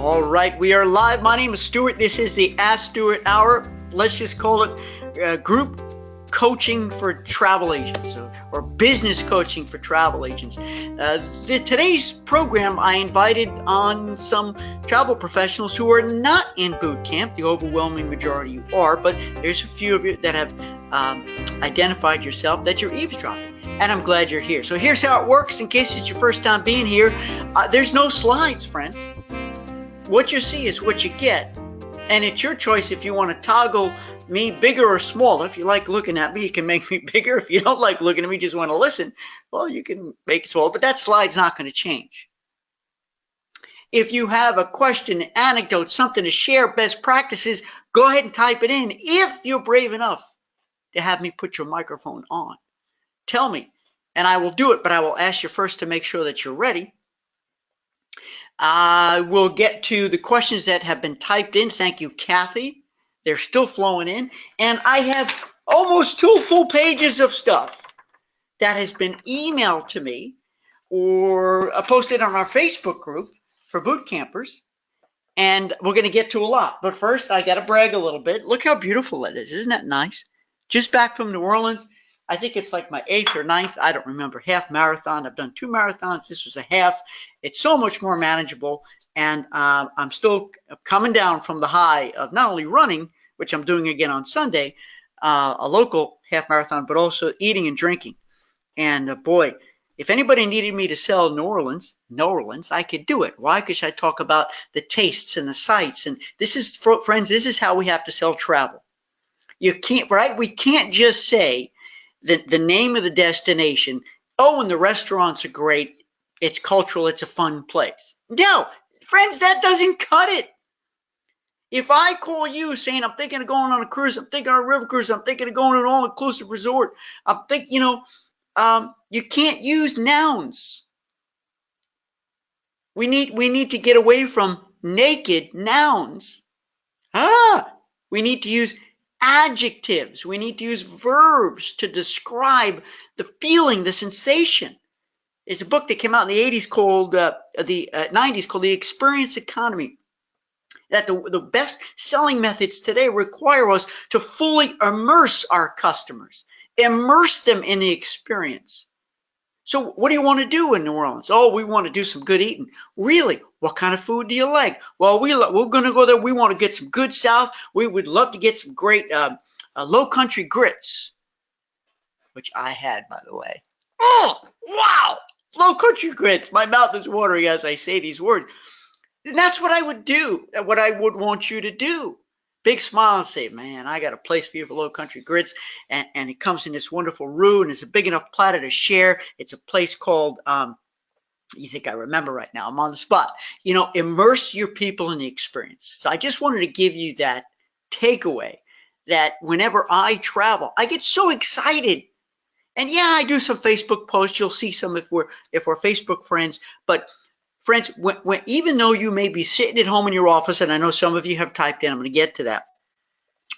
All right, we are live. My name is Stuart. This is the Ask Stuart Hour. Let's just call it group coaching for travel agents or business coaching for travel agents. Today's program, I invited on some travel professionals who are not in boot camp. The overwhelming majority you are, but there's a few of you that have identified yourself that you're eavesdropping. And I'm glad you're here. So here's how it works in case it's your first time being here. There's no slides, friends. What you see is what you get. And it's your choice if you want to toggle me bigger or smaller. If you like looking at me, you can make me bigger. If you don't like looking at me, just want to listen, well, you can make it smaller. But that slide's not going to change. If you have a question, an anecdote, something to share, best practices, go ahead and type it in. If you're brave enough to have me put your microphone on, tell me, and I will do it, but I will ask you first to make sure that you're ready. I will get to the questions that have been typed in. Thank you, Kathy. They're still flowing in. And I have almost 2 full pages of stuff that has been emailed to me or posted on our Facebook group for boot campers. And we're going to get to a lot. But first, I got to brag a little bit. Look how beautiful it is. Isn't that nice? Just back from New Orleans. I think it's like my 8th or 9th, I don't remember, half marathon. I've done 2 marathons. This was a half. It's so much more manageable. And I'm still coming down from the high of not only running, which I'm doing again on Sunday, a local half marathon, but also eating and drinking. And boy, if anybody needed me to sell New Orleans, I could do it. Why? Because I talk about the tastes and the sights. And this is, friends, this is how we have to sell travel. You can't, right? We can't just say, the name of the destination, oh, and the restaurants are great, it's cultural, it's a fun place. No, friends, that doesn't cut it. If I call you saying, I'm thinking of going on a cruise, I'm thinking of a river cruise, I'm thinking of going to an all-inclusive resort, I'm thinking, you can't use nouns. We need to get away from naked nouns. We need to use adjectives. We need to use verbs to describe the feeling, the sensation. There's a book that came out in the 80s called, the 90s called The Experience Economy. That the best selling methods today require us to fully immerse our customers, immerse them in the experience. So what do you want to do in New Orleans? Oh, we want to do some good eating. Really? What kind of food do you like? Well, we're going to go there. We want to get some good South. We would love to get some great low country grits, which I had, by the way. Oh, wow. Low country grits. My mouth is watering as I say these words. And that's what I would do, what I would want you to do. Big smile and say, man, I got a place for you for low country grits. And it comes in this wonderful roux, and it's a big enough platter to share. It's a place called, you think I remember right now, I'm on the spot. Immerse your people in the experience. So I just wanted to give you that takeaway that whenever I travel, I get so excited. And yeah, I do some Facebook posts. You'll see some if we're Facebook friends. But friends, when even though you may be sitting at home in your office, and I know some of you have typed in, I'm going to get to that,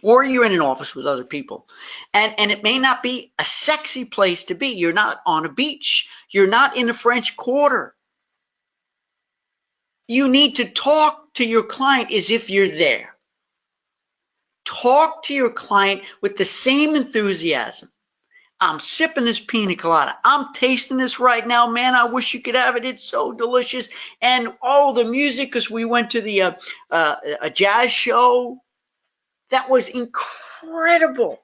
or you're in an office with other people, and it may not be a sexy place to be. You're not on a beach. You're not in the French Quarter. You need to talk to your client as if you're there. Talk to your client with the same enthusiasm. I'm sipping this pina colada. I'm tasting this right now. Man, I wish you could have it. It's so delicious. And oh, the music, because we went to the a jazz show. That was incredible.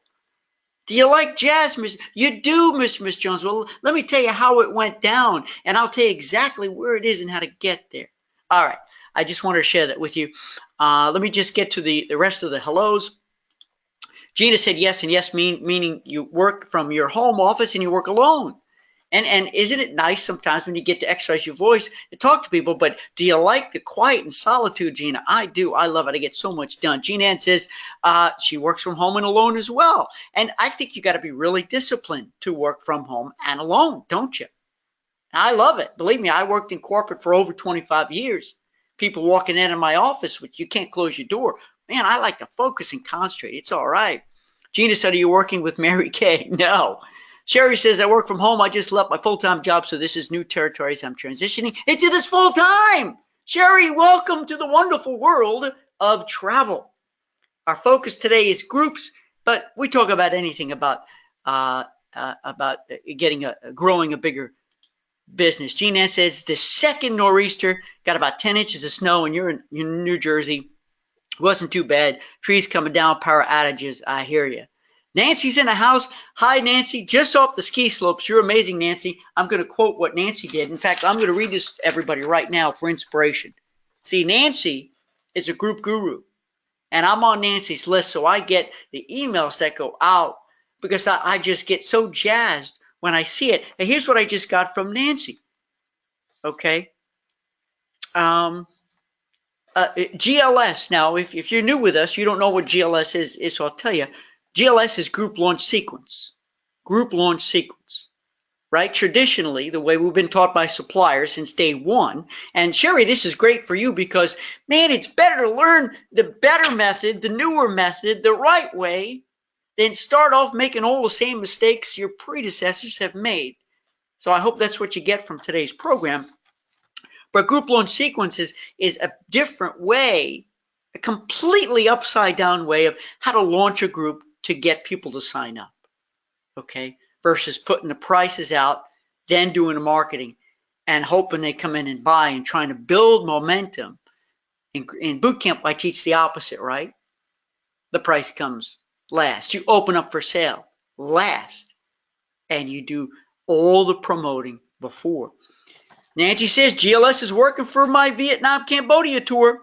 Do you like jazz, Miss? You do, Miss Jones. Well, let me tell you how it went down, and I'll tell you exactly where it is and how to get there. All right. I just wanted to share that with you. Let me just get to the rest of the hellos. Gina said yes, and yes meaning you work from your home office and you work alone. And isn't it nice sometimes when you get to exercise your voice to talk to people? But do you like the quiet and solitude, Gina? I do. I love it. I get so much done. Gina Ann says she works from home and alone as well. And I think you got to be really disciplined to work from home and alone, don't you? I love it. Believe me, I worked in corporate for over 25 years. People walking in my office, which you can't close your door. Man, I like to focus and concentrate. It's all right. Gina said, are you working with Mary Kay? No. Sherry says, I work from home. I just left my full-time job, so this is new territories. I'm transitioning into this full-time. Sherry, welcome to the wonderful world of travel. Our focus today is groups, but we talk about anything about growing a bigger business. Jean Ann says the second nor'easter got about 10 inches of snow, and you're in New Jersey. Wasn't too bad. Trees coming down, power outages. I hear you. Nancy's in the house. Hi, Nancy. Just off the ski slopes. You're amazing, Nancy. I'm going to quote what Nancy did. In fact, I'm going to read this to everybody right now for inspiration. See, Nancy is a group guru, and I'm on Nancy's list, so I get the emails that go out because I just get so jazzed when I see it. And here's what I just got from Nancy. Okay. GLS. Now, if you're new with us, you don't know what GLS is, so I'll tell you. GLS is group launch sequence. Group launch sequence. Right? Traditionally, the way we've been taught by suppliers since day one. And Sherry, this is great for you because, man, it's better to learn the better method, the newer method, the right way, than start off making all the same mistakes your predecessors have made. So I hope that's what you get from today's program. But group launch sequence is a different way, a completely upside down way of how to launch a group to get people to sign up, okay? Versus putting the prices out, then doing the marketing and hoping they come in and buy and trying to build momentum. In boot camp, I teach the opposite, right? The price comes last. You open up for sale last, and you do all the promoting before. Nancy says, GLS is working for my Vietnam, Cambodia tour.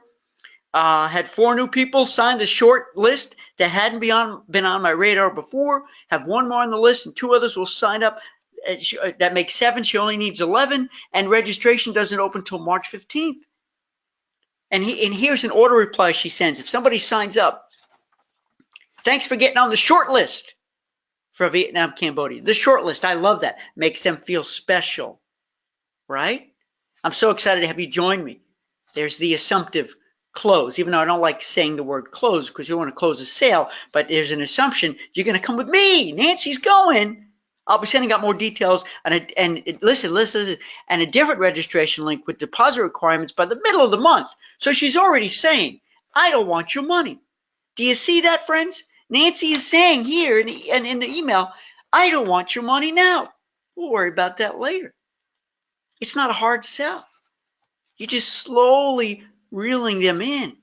Had 4 new people sign the short list that hadn't been on my radar before. Have 1 more on the list, and 2 others will sign up. That makes 7. She only needs 11, and registration doesn't open until March 15th. And here's an order reply she sends. If somebody signs up, thanks for getting on the short list for Vietnam, Cambodia. The short list, I love that. Makes them feel special, right? I'm so excited to have you join me. There's the assumptive close, even though I don't like saying the word close because you want to close a sale, but there's an assumption you're going to come with me. Nancy's going. I'll be sending out more details and listen, and a different registration link with deposit requirements by the middle of the month. So she's already saying, I don't want your money. Do you see that, friends? Nancy is saying here in the email, I don't want your money now. We'll worry about that later. It's not a hard sell. You're just slowly reeling them in.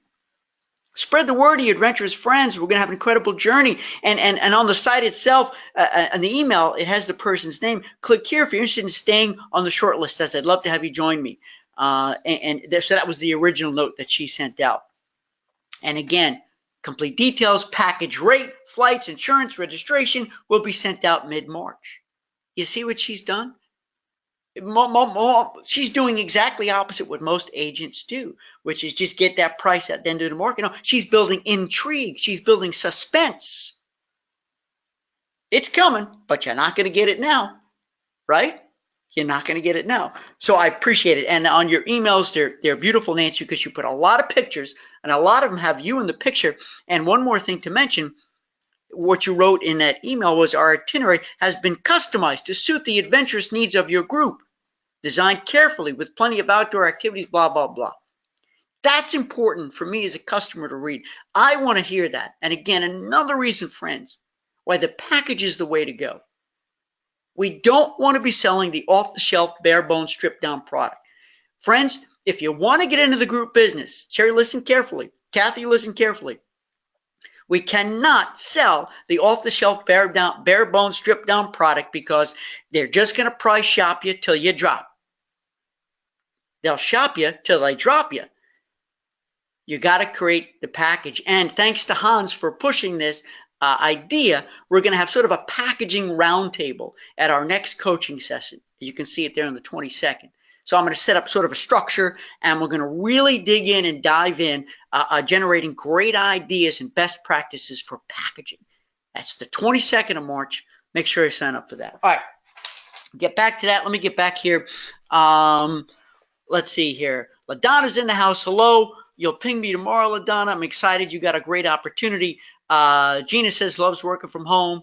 Spread the word to your adventurous friends. We're going to have an incredible journey. And on the site itself, on the email, it has the person's name. Click here if you're interested in staying on the short list. I'd love to have you join me. So that was the original note that she sent out. And again, complete details, package rate, flights, insurance, registration will be sent out mid-March. You see what she's done? She's doing exactly opposite what most agents do, which is just get that price at the end of the market. No, she's building intrigue. She's building suspense. It's coming, but you're not going to get it now, right? You're not going to get it now. So I appreciate it. And on your emails, they're beautiful, Nancy, because you put a lot of pictures, and a lot of them have you in the picture. And one more thing to mention, what you wrote in that email was our itinerary has been customized to suit the adventurous needs of your group, designed carefully with plenty of outdoor activities, blah, blah, blah. That's important for me as a customer to read. I want to hear that. And again, another reason, friends, why the package is the way to go. We don't want to be selling the off-the-shelf, bare-bones, stripped-down product. Friends, if you want to get into the group business, Sherry, listen carefully. Kathy, listen carefully. We cannot sell the off-the-shelf, bare-bones, stripped-down product because they're just going to price shop you till you drop. They'll shop you till they drop you. You got to create the package. And thanks to Hans for pushing this idea, we're going to have sort of a packaging roundtable at our next coaching session. You can see it there on the 22nd. So I'm going to set up sort of a structure, and we're going to really dig in and dive in, generating great ideas and best practices for packaging. That's the 22nd of March. Make sure you sign up for that. All right, get back to that. Let me get back here. Let's see here. LaDonna's in the house. Hello. You'll ping me tomorrow, LaDonna. I'm excited. You got a great opportunity. Gina says loves working from home.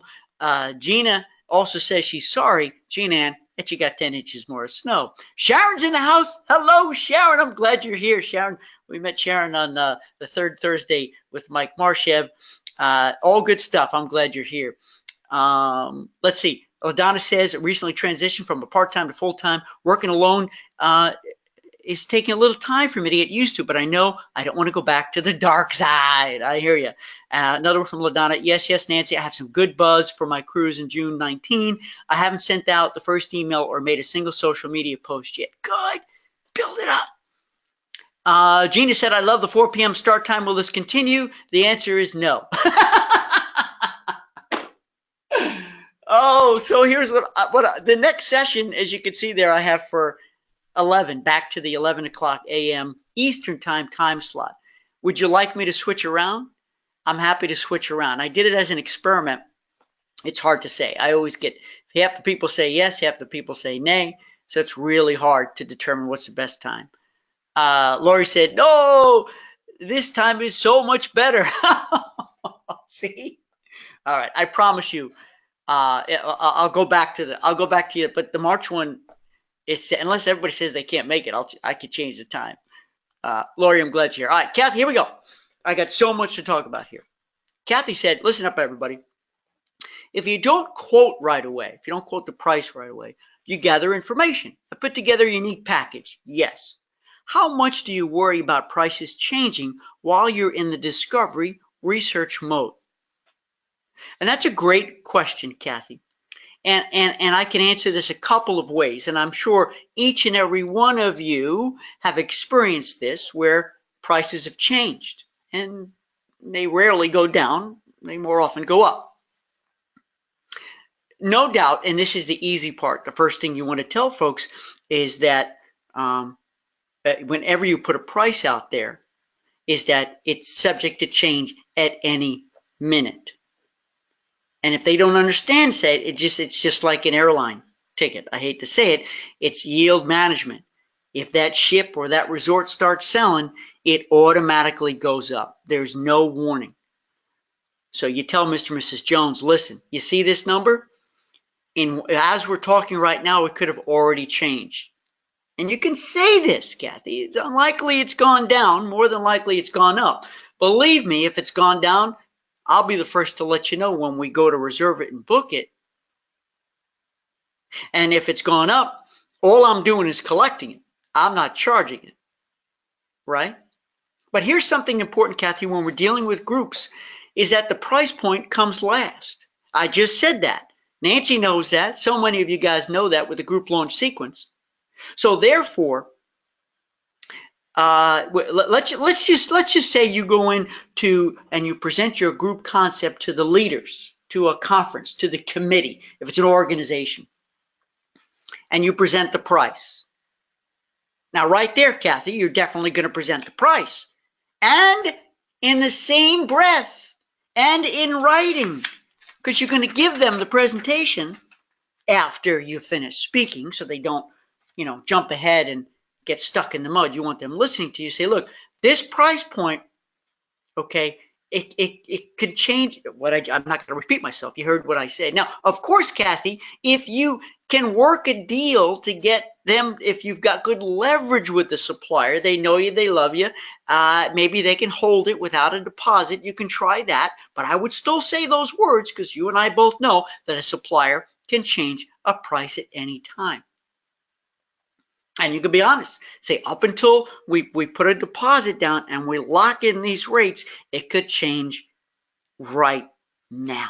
Gina also says she's sorry, Gina Ann, that you got 10 inches more of snow. Sharon's in the house. Hello, Sharon. I'm glad you're here, Sharon. We met Sharon on the third Thursday with Mike Marshev. All good stuff. I'm glad you're here. Let's see. LaDonna says, recently transitioned from a part-time to full-time. Working alone is taking a little time for me to get used to, but I know I don't want to go back to the dark side. I hear you. Another one from LaDonna. Yes, Nancy, I have some good buzz for my cruise in June 19. I haven't sent out the first email or made a single social media post yet. Good. Build it up. Gina said, I love the 4 p.m. start time. Will this continue? The answer is no. Oh, so here's what the next session, as you can see there, I have for 11, back to the 11 o'clock a.m. Eastern time slot. Would you like me to switch around? I'm happy to switch around. I did it as an experiment. It's hard to say. I always get half the people say yes, half the people say nay. So it's really hard to determine what's the best time. Lori said, no, this time is so much better. See? All right. I promise you. I'll go back to you, but the March one is, unless everybody says they can't make it, I could change the time. Lori, I'm glad you're here. All right, Kathy, here we go. I got so much to talk about here. Kathy said, listen up, everybody. If you don't quote right away, if you don't quote the price right away, you gather information. I put together a unique package. Yes. How much do you worry about prices changing while you're in the discovery research mode? And that's a great question, Kathy. And I can answer this a couple of ways. And I'm sure each and every one of you have experienced this where prices have changed. And they rarely go down. They more often go up. No doubt, and this is the easy part, the first thing you want to tell folks is that whenever you put a price out there, is that it's subject to change at any minute. And if they don't understand, say it's just like an airline ticket. I hate to say it, it's yield management. If that ship or that resort starts selling, it automatically goes up. There's no warning. So you tell Mr. and Mrs. Jones, listen, you see this number? As we're talking right now, it could have already changed. And you can say this, Kathy. It's unlikely it's gone down. More than likely it's gone up. Believe me, if it's gone down, I'll be the first to let you know when we go to reserve it and book it. And if it's gone up, all I'm doing is collecting it. I'm not charging it, right? But here's something important, Kathy, when we're dealing with groups, is that the price point comes last. I just said that. Nancy knows that. So many of you guys know that with the group launch sequence. So therefore, let's just say you go into and you present your group concept to the leaders, to a conference, to the committee, if it's an organization, and you present the price. Now, right there, Kathy, you're definitely going to present the price, and in the same breath, and in writing, because you're going to give them the presentation after you finish speaking, so they don't, jump ahead and get stuck in the mud. You want them listening to you. Say, look, this price point, okay, it could change. I'm not going to repeat myself. You heard what I said. Now, of course, Kathy, if you can work a deal to get them, if you've got good leverage with the supplier, they know you, they love you, maybe they can hold it without a deposit. You can try that, but I would still say those words because you and I both know that a supplier can change a price at any time. And you can be honest, say up until we put a deposit down and we lock in these rates, it could change right now.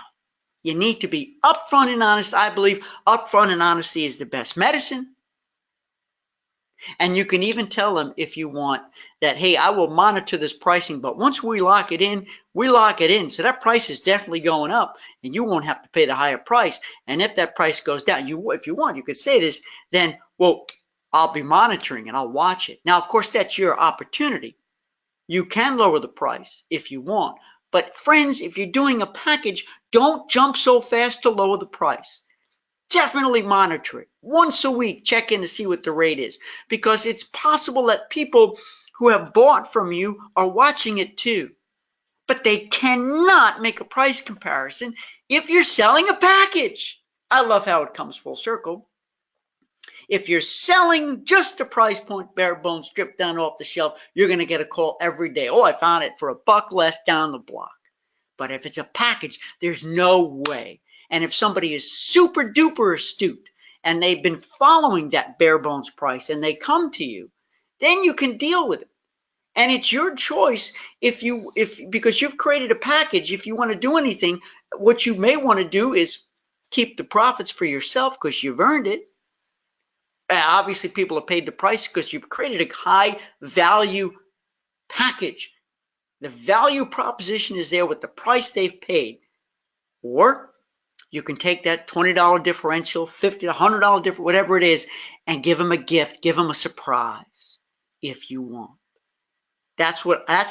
You need to be upfront and honest. I believe upfront and honesty is the best medicine. And you can even tell them if you want that, hey, I will monitor this pricing, but once we lock it in, we lock it in. So that price is definitely going up and you won't have to pay the higher price. And if that price goes down, if you want, you could say this, then, well, I'll be monitoring and I'll watch it. Now, of course, that's your opportunity. You can lower the price if you want. But friends, if you're doing a package, don't jump so fast to lower the price. Definitely monitor it. Once a week, check in to see what the rate is. Because it's possible that people who have bought from you are watching it too. But they cannot make a price comparison if you're selling a package. I love how it comes full circle. If you're selling just a price point, bare bones, stripped down off the shelf, you're going to get a call every day. Oh, I found it for $1 less down the block. But if it's a package, there's no way. And if somebody is super duper astute and they've been following that bare bones price and they come to you, then you can deal with it. And it's your choice because you've created a package, if you want to do anything, what you may want to do is keep the profits for yourself because you've earned it. Obviously, people have paid the price because you've created a high value package. The value proposition is there with the price they've paid. Or you can take that $20 differential, $50, $100 difference, whatever it is, and give them a gift, give them a surprise if you want. That's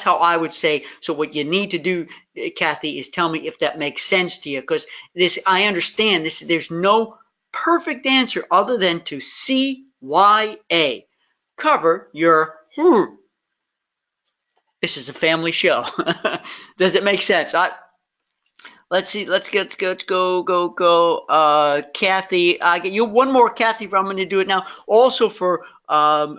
how I would say. So what you need to do, Kathy, is tell me if that makes sense to you, because I understand this. There's no perfect answer other than to CYA. Cover your This is a family show. Does it make sense? Let's see. Let's go. Kathy, I get you one more, Kathy. If I'm going to do it now. Also for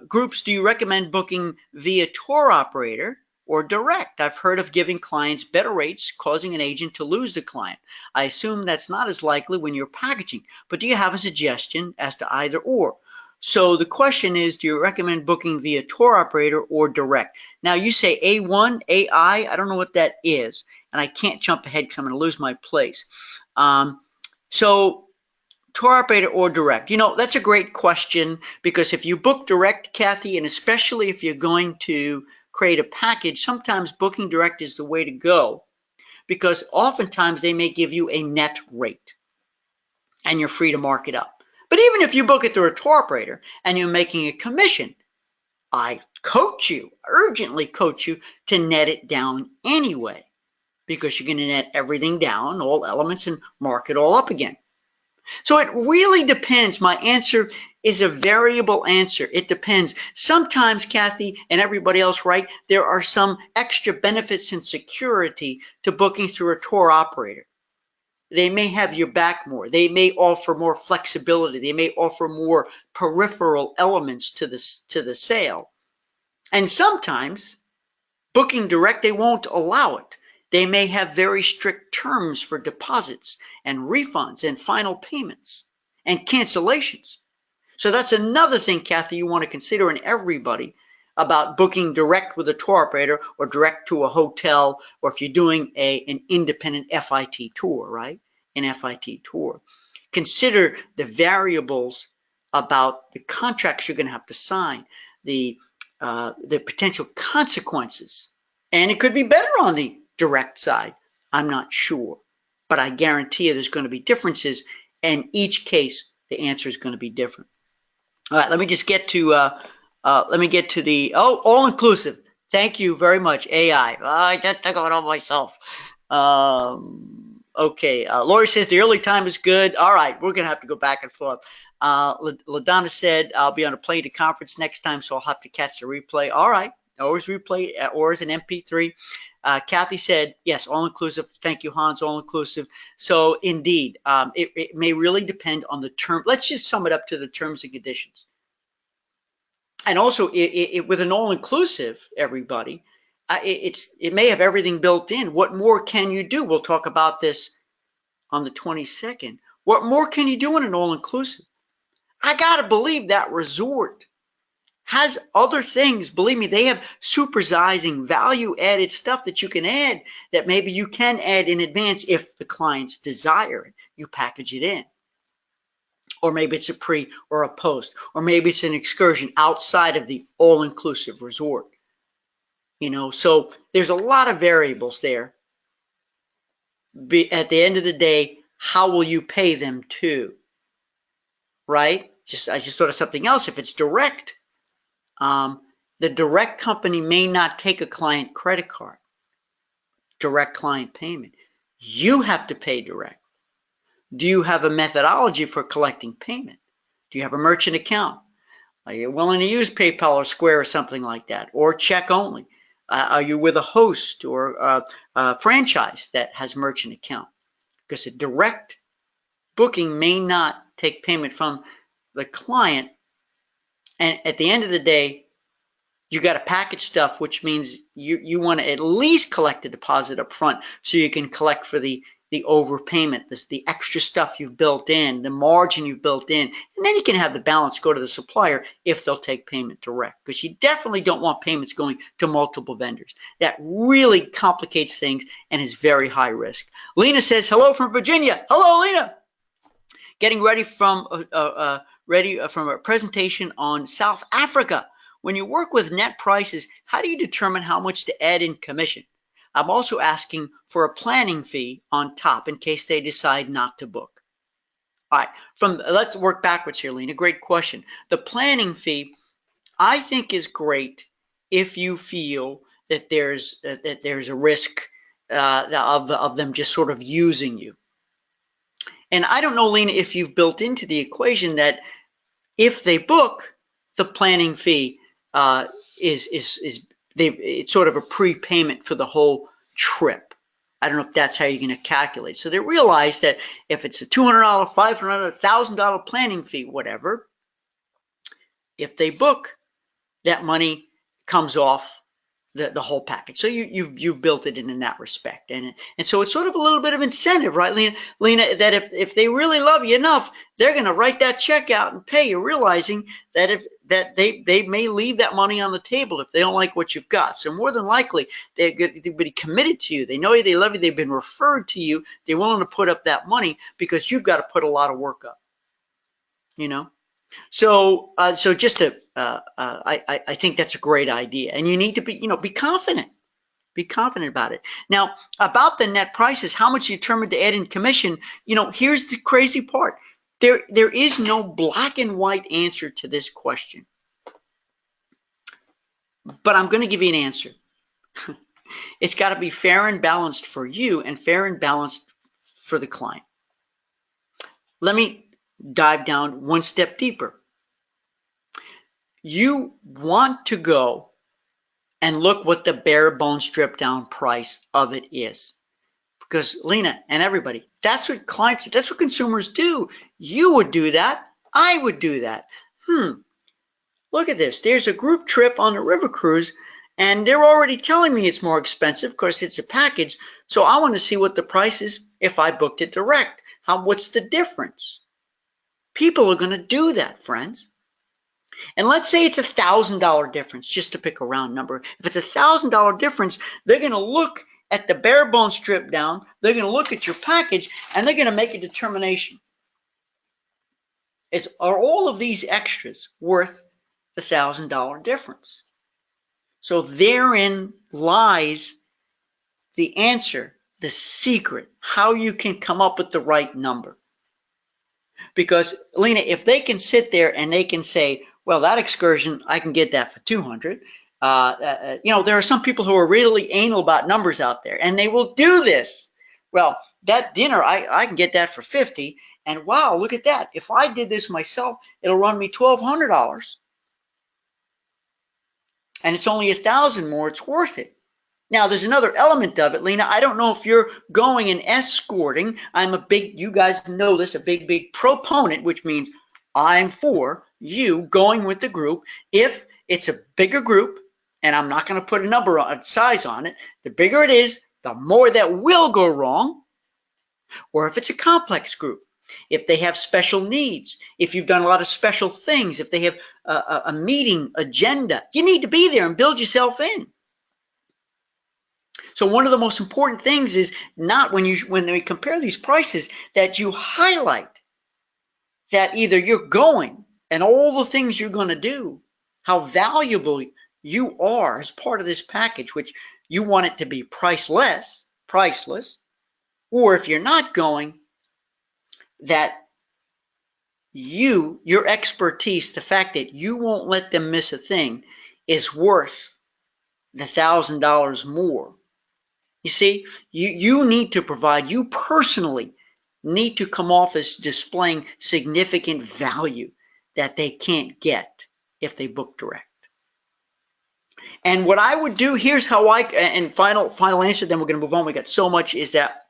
groups, do you recommend booking via tour operator or direct? I've heard of giving clients better rates, causing an agent to lose the client. I assume that's not as likely when you're packaging, but do you have a suggestion as to either or? So the question is, do you recommend booking via tour operator or direct? Now you say A1, AI, I don't know what that is, and I can't jump ahead because I'm going to lose my place. So tour operator or direct? That's a great question, because if you book direct, Kathy, and especially if you're going to create a package, sometimes booking direct is the way to go, because oftentimes they may give you a net rate and you're free to mark it up. But even if you book it through a tour operator and you're making a commission, I urgently coach you to net it down anyway, because you're going to net everything down, all elements, and mark it all up again. So it really depends. My answer is a variable answer. It depends. Sometimes, Kathy, and everybody else, right, there are some extra benefits and security to booking through a tour operator. They may have your back more. They may offer more flexibility. They may offer more peripheral elements to the sale. And sometimes booking direct, they won't allow it. They may have very strict terms for deposits and refunds and final payments and cancellations. So that's another thing, Kathy, you want to consider, in everybody, about booking direct with a tour operator or direct to a hotel, or if you're doing an independent FIT tour, right? An FIT tour. Consider the variables about the contracts you're going to have to sign, the potential consequences. And it could be better on the direct side. I'm not sure, but I guarantee you there's going to be differences, and each case the answer is going to be different. All right, let me just get to the all inclusive. Thank you very much, AI. I didn't think of it all myself. Okay, Lori says the early time is good. All right, we're gonna have to go back and forth. LaDonna said I'll be on a plane to conference next time, so I'll have to catch the replay. All right, always replay or as an MP3. Kathy said, yes, all-inclusive. Thank you, Hans, all-inclusive. So indeed, it may really depend on the term. Let's just sum it up to the terms and conditions. And also, with an all-inclusive, everybody, it may have everything built in. What more can you do? We'll talk about this on the 22nd. What more can you do in an all-inclusive? I got to believe that resort has other things. Believe me, they have supersizing, value-added stuff that you can add, that maybe you can add in advance if the clients desire it. You package it in. Or maybe it's a pre or a post. Or maybe it's an excursion outside of the all-inclusive resort. So there's a lot of variables there. At the end of the day, how will you pay them too? Right? I just thought of something else. If it's direct, the direct company may not take a client credit card, direct client payment. You have to pay direct. Do you have a methodology for collecting payment? Do you have a merchant account? Are you willing to use PayPal or Square or something like that, or check only? Are you with a host or a franchise that has merchant account? Because a direct booking may not take payment from the client And at the end of the day, you got to package stuff, which means you want to at least collect a deposit up front so you can collect for the overpayment, the extra stuff you've built in, the margin you've built in, and then you can have the balance go to the supplier if they'll take payment direct, because you definitely don't want payments going to multiple vendors. That really complicates things and is very high risk. Lena says, hello from Virginia. Hello, Lena. Getting ready from a presentation on South Africa. When you work with net prices, how do you determine how much to add in commission? I'm also asking for a planning fee on top in case they decide not to book. All right, let's work backwards here, Lena. Great question. The planning fee, I think, is great if you feel that there's a risk of them just sort of using you. And I don't know, Lena, if you've built into the equation that if they book, the planning fee it's sort of a prepayment for the whole trip. I don't know if that's how you're going to calculate. So they realize that if it's a $200, $500, $1,000 planning fee, whatever, if they book, that money comes off the whole package. So you've built it in that respect, and so it's sort of a little bit of incentive, right, Lena? That if they really love you enough, they're going to write that check out and pay you, realizing that they may leave that money on the table if they don't like what you've got. So more than likely they're going to be committed to you. They know you, they love you, they've been referred to you. They're willing to put up that money because you've got to put a lot of work up. So just to, I think that's a great idea, and you need to be confident. Be confident about it. Now, about the net prices, how much you determined to add in commission, here's the crazy part. There is no black and white answer to this question, but I'm going to give you an answer. It's got to be fair and balanced for you and fair and balanced for the client. Let me dive down one step deeper. You want to go and look what the bare bone stripped down price of it is. Because Lena and everybody, that's what consumers do. You would do that. I would do that. Look at this. There's a group trip on the river cruise, and they're already telling me it's more expensive because it's a package. So I want to see what the price is if I booked it direct. What's the difference? People are going to do that, friends. And let's say it's $1,000 difference, just to pick a round number. If it's $1,000 difference, they're going to look at the bare bone strip down. They're going to look at your package, and they're going to make a determination. Are all of these extras worth the $1,000 difference? So therein lies the answer, the secret, how you can come up with the right number. Because, Lena, if they can sit there and they can say, well, that excursion, I can get that for $200. There are some people who are really anal about numbers out there, and they will do this. Well, that dinner, I can get that for $50. And wow, look at that. If I did this myself, it'll run me $1,200. And it's only $1,000 more. It's worth it. Now, there's another element of it, Lena. I don't know if you're going and escorting. You guys know this, a big proponent, which means I'm for you going with the group. If it's a bigger group, and I'm not going to put a size on it, the bigger it is, the more that will go wrong. Or if it's a complex group, if they have special needs, if you've done a lot of special things, if they have a meeting agenda, you need to be there and build yourself in. So one of the most important things is not when they compare these prices, that you highlight that either you're going and all the things you're going to do, how valuable you are as part of this package, which you want it to be priceless, or if you're not going, that your expertise, the fact that you won't let them miss a thing, is worth the $1,000 more. You see, you need to provide, you personally need to come off as displaying significant value that they can't get if they book direct. And what I would do, here's how and final answer, then we're going to move on. We got so much, is that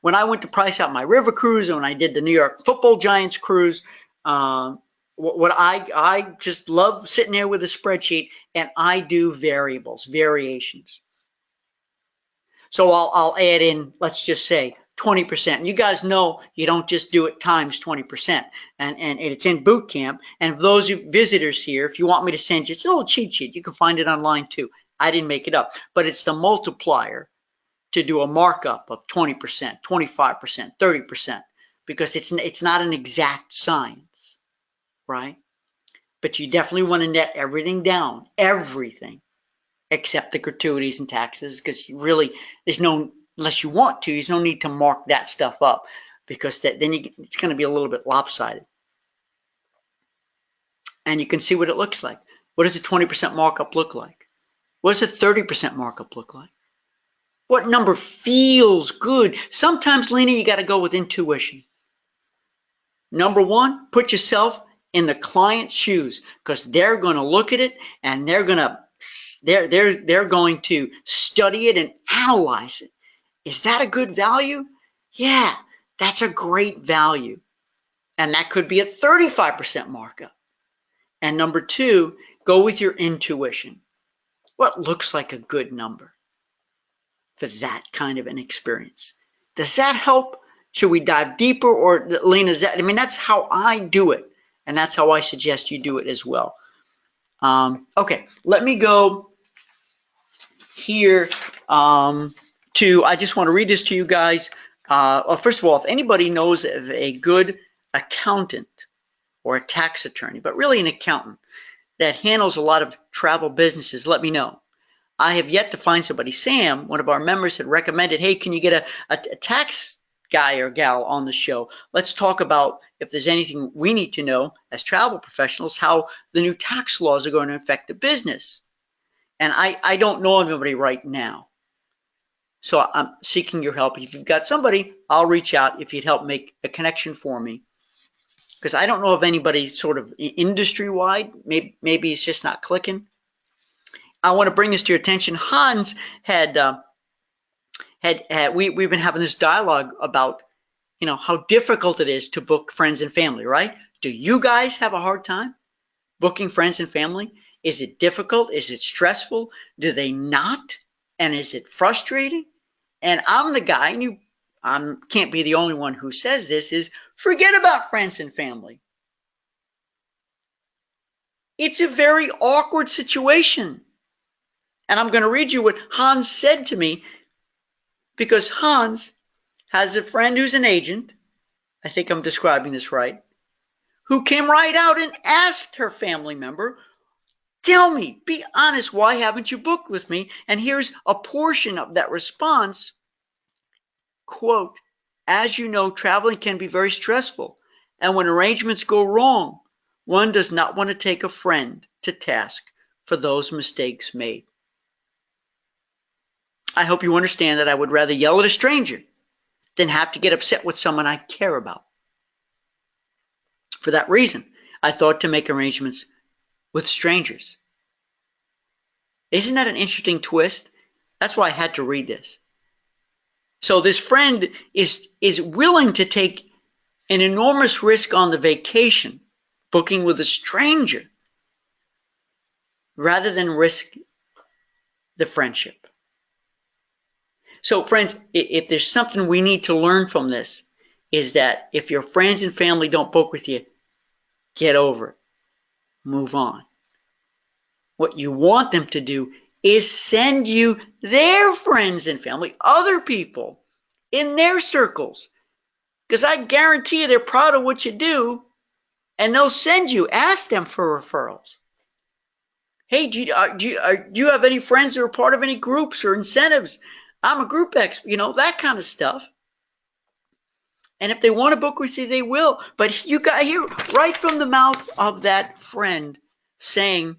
when I went to price out my river cruise and when I did the New York Football Giants cruise, what I just love sitting there with a spreadsheet, and I do variations. So I'll add in, let's just say 20%. And you guys know you don't just do it times 20%. And it's in boot camp. And for those of visitors here, if you want me to send you, it's a little cheat sheet. You can find it online too. I didn't make it up, but it's the multiplier to do a markup of 20%, 25%, 30%, because it's not an exact science, right? But you definitely want to net everything down, everything, except the gratuities and taxes, because really there's no, unless you want to, there's no need to mark that stuff up, because then it's going to be a little bit lopsided. And you can see what it looks like. What does a 20% markup look like? What does a 30% markup look like? What number feels good? Sometimes, Lena, you got to go with intuition. Number one, put yourself in the client's shoes, because they're going to look at it and they're going to study it and analyze it. Is that a good value? Yeah, that's a great value. And that could be a 35% markup. And number two, go with your intuition. What looks like a good number for that kind of an experience? Does that help? Should we dive deeper? Or Lena, that's how I do it. And that's how I suggest you do it as well. Okay, let me go here I just want to read this to you guys. Well, first of all, if anybody knows of a good accountant or a tax attorney, but really an accountant that handles a lot of travel businesses, let me know. I have yet to find somebody. Sam, one of our members, had recommended, hey, can you get a tax guy or gal on the show? Let's talk about if there's anything we need to know as travel professionals, how the new tax laws are going to affect the business. And I don't know anybody right now. So I'm seeking your help. If you've got somebody, I'll reach out if you'd help make a connection for me. Because I don't know of anybody sort of industry-wide. Maybe it's just not clicking. I want to bring this to your attention. Hans we've been having this dialogue about, how difficult it is to book friends and family, right? Do you guys have a hard time booking friends and family? Is it difficult? Is it stressful? Do they not? And is it frustrating? And I'm the guy, and you can't be the only one who says this, is forget about friends and family. It's a very awkward situation. And I'm going to read you what Hans said to me, because Hans has a friend who's an agent, I think I'm describing this right, who came right out and asked her family member, tell me, be honest, why haven't you booked with me? And here's a portion of that response. Quote, as you know, traveling can be very stressful. And when arrangements go wrong, one does not want to take a friend to task for those mistakes made. I hope you understand that I would rather yell at a stranger than have to get upset with someone I care about. For that reason, I thought to make arrangements with strangers. Isn't that an interesting twist? That's why I had to read this. So this friend is willing to take an enormous risk on the vacation, booking with a stranger, rather than risk the friendship. So friends, if there's something we need to learn from this, is that if your friends and family don't book with you, get over it. Move on. What you want them to do is send you their friends and family, other people in their circles. Because I guarantee you they're proud of what you do, and they'll send you, ask them for referrals. Hey, do you have any friends that are part of any groups or incentives? I'm a group expert, that kind of stuff. And if they want to book with you, they will. But you got here right from the mouth of that friend saying,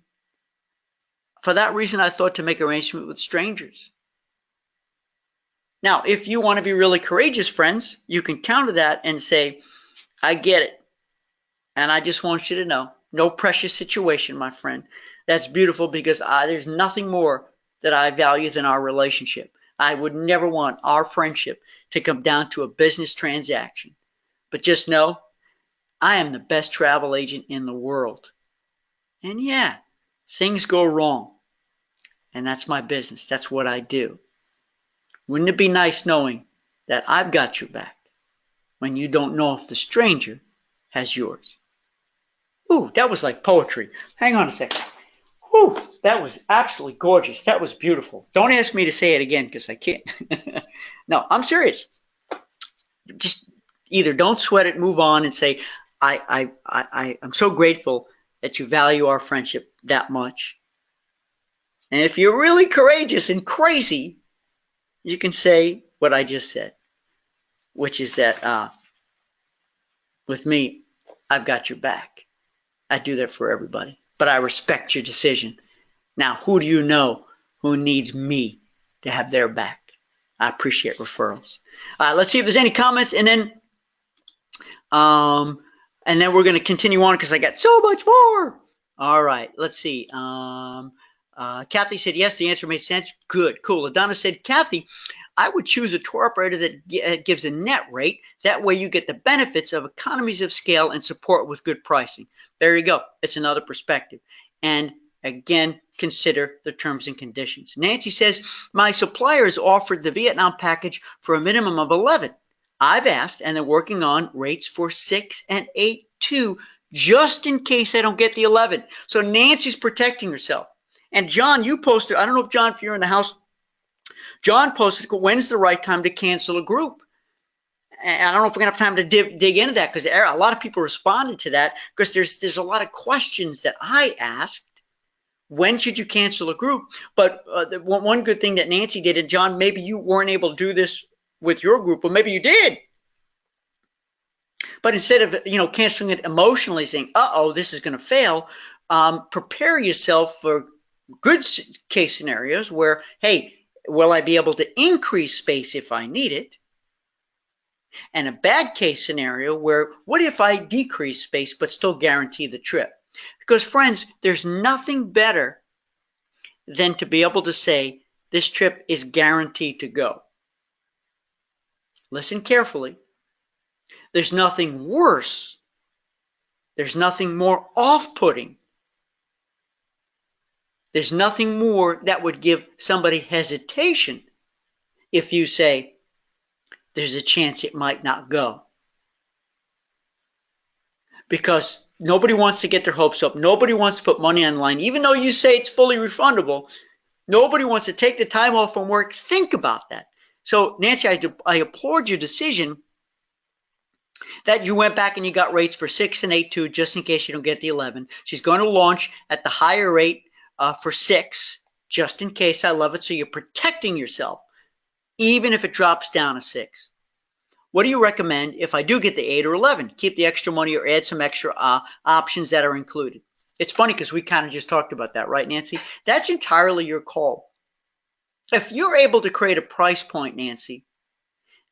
for that reason, I thought to make arrangements with strangers. Now, if you want to be really courageous, friends, you can counter that and say, I get it. And I just want you to know, no precious situation, my friend. That's beautiful, because there's nothing more that I value than our relationship. I would never want our friendship to come down to a business transaction. But just know, I am the best travel agent in the world. And yeah, things go wrong. And that's my business. That's what I do. Wouldn't it be nice knowing that I've got your back when you don't know if the stranger has yours? Ooh, that was like poetry. Hang on a second. Whew, that was absolutely gorgeous. That was beautiful. Don't ask me to say it again because I can't. No, I'm serious. Just either don't sweat it, move on, and say, I'm so grateful that you value our friendship that much. And if you're really courageous and crazy, you can say what I just said, which is that with me, I've got your back. I do that for everybody, but I respect your decision. Now, who do you know who needs me to have their back? I appreciate referrals. Let's see if there's any comments, and then we're going to continue on because I got so much more. All right, let's see. Kathy said, yes, the answer made sense. Good, cool. Adana said, Kathy, I would choose a tour operator that gives a net rate. That way you get the benefits of economies of scale and support with good pricing. There you go. It's another perspective. And again, consider the terms and conditions. Nancy says, my suppliers offered the Vietnam package for a minimum of 11. I've asked, and they're working on rates for 6 and 8 too, just in case I don't get the 11. So Nancy's protecting herself. And John, you posted, I don't know if John, if you're in the house, John posted, when's the right time to cancel a group? And I don't know if we're going to have time to dig into that because a lot of people responded to that because there's a lot of questions that I asked. When should you cancel a group? But one good thing that Nancy did, and John, maybe you weren't able to do this with your group, but maybe you did. But instead of canceling it emotionally, saying, uh-oh, this is going to fail, prepare yourself for good case scenarios where, hey, will I be able to increase space if I need it? And a bad case scenario where, what if I decrease space but still guarantee the trip? Because friends, there's nothing better than to be able to say, this trip is guaranteed to go. Listen carefully. There's nothing worse. There's nothing more off-putting. There's nothing more that would give somebody hesitation if you say, there's a chance it might not go. Because nobody wants to get their hopes up. Nobody wants to put money on the line. Even though you say it's fully refundable, nobody wants to take the time off from work. Think about that. So, Nancy, I applaud your decision that you went back and you got rates for 6 and 8 too, just in case you don't get the 11. She's going to launch at the higher rate for 6, just in case. I love it. So you're protecting yourself, even if it drops down to 6. What do you recommend if I do get the 8 or 11? Keep the extra money or add some extra options that are included. It's funny because we kind of just talked about that, right, Nancy? That's entirely your call. If you're able to create a price point, Nancy,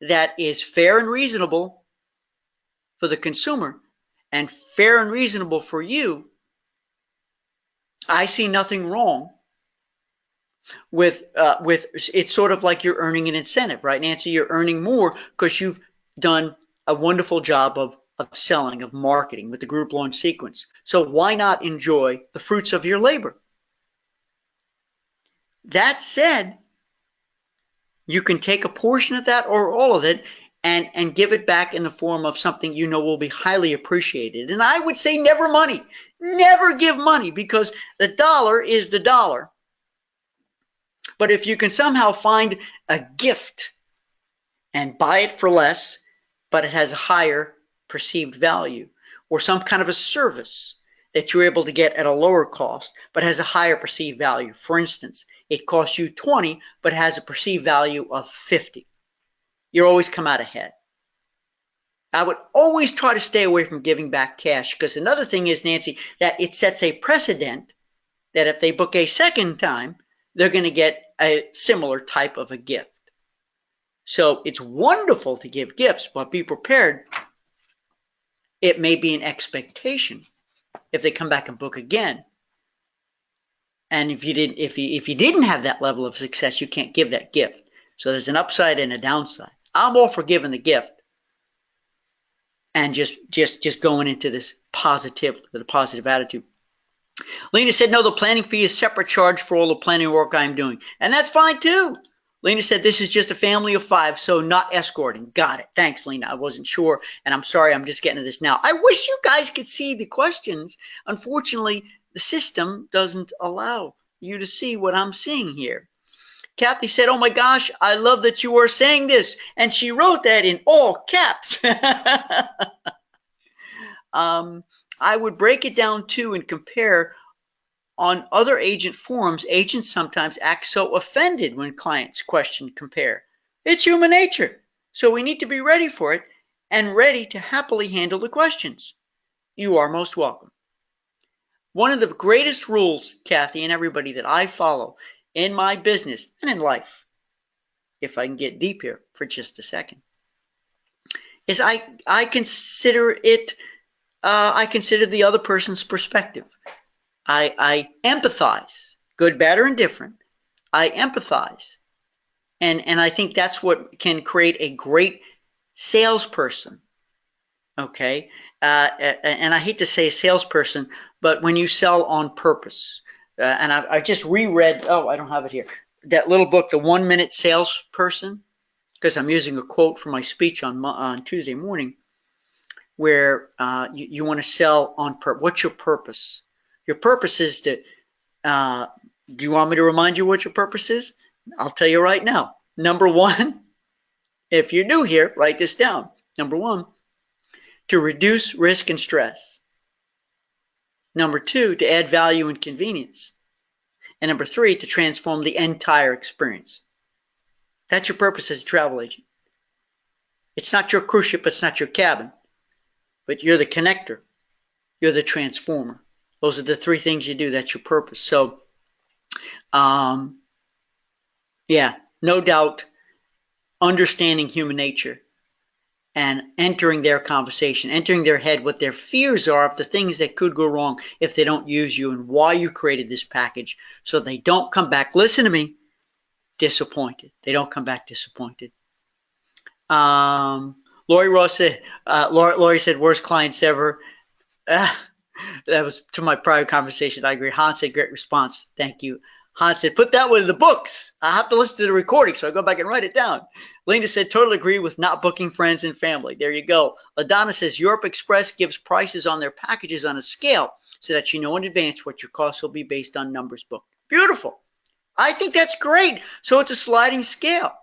that is fair and reasonable for the consumer and fair and reasonable for you, I see nothing wrong with it's sort of like you're earning an incentive, right, Nancy? You're earning more because you've done a wonderful job of selling, of marketing with the group launch sequence. So why not enjoy the fruits of your labor? That said, you can take a portion of that or all of it and give it back in the form of something you know will be highly appreciated. And I would say never money. Never give money, because the dollar is the dollar. But if you can somehow find a gift and buy it for less, but it has a higher perceived value, or some kind of a service that you're able to get at a lower cost, but has a higher perceived value. For instance, it costs you 20, but has a perceived value of 50. You always come out ahead. I would always try to stay away from giving back cash, because another thing is, Nancy, that it sets a precedent that if they book a second time, they're going to get a similar type of a gift. So it's wonderful to give gifts, but be prepared. It may be an expectation if they come back and book again. And if you didn't have that level of success, you can't give that gift. So there's an upside and a downside. I'm all for giving the gift. and just going into this positive with a positive attitude. Lena said, no, the planning fee is separate charge for all the planning work I'm doing. And that's fine too. Lena said, this is just a family of 5, so not escorting. Got it. Thanks, Lena. I wasn't sure, and I'm sorry, I'm just getting to this now. I wish you guys could see the questions. Unfortunately, the system doesn't allow you to see what I'm seeing here. Kathy said, oh my gosh, I love that you are saying this. And she wrote that in all caps. I would break it down too and compare. On other agent forums, agents sometimes act so offended when clients question compare. It's human nature, so we need to be ready for it and ready to happily handle the questions. You are most welcome. One of the greatest rules, Kathy, and everybody that I follow in my business and in life, if I can get deep here for just a second, is I consider it, I consider the other person's perspective. I empathize, good, bad, or indifferent. I empathize. And I think that's what can create a great salesperson. Okay. And I hate to say salesperson, but when you sell on purpose, and I just reread, oh, I don't have it here, that little book, The 1 Minute Salesperson, because I'm using a quote from my speech on Tuesday morning, where you want to sell on purpose. What's your purpose? Your purpose is to, do you want me to remind you what your purpose is? I'll tell you right now. Number 1, if you're new here, write this down. Number 1, to reduce risk and stress. Number 2, to add value and convenience. And number 3, to transform the entire experience. That's your purpose as a travel agent. It's not your cruise ship, it's not your cabin, but you're the connector. You're the transformer. Those are the 3 things you do. That's your purpose. So, yeah, no doubt, understanding human nature and entering their conversation, entering their head, what their fears are of the things that could go wrong if they don't use you and why you created this package so they don't come back, listen to me, disappointed. They don't come back disappointed. Lori Ross said, Lori said, worst clients ever. That was to my prior conversation. I agree. Hans said, great response. Thank you. Hans said, put that one in the books. I have to listen to the recording, so I go back and write it down. Lena said, totally agree with not booking friends and family. There you go. LaDonna says, Europe Express gives prices on their packages on a scale so that you know in advance what your costs will be based on numbers booked. Beautiful. I think that's great. So it's a sliding scale.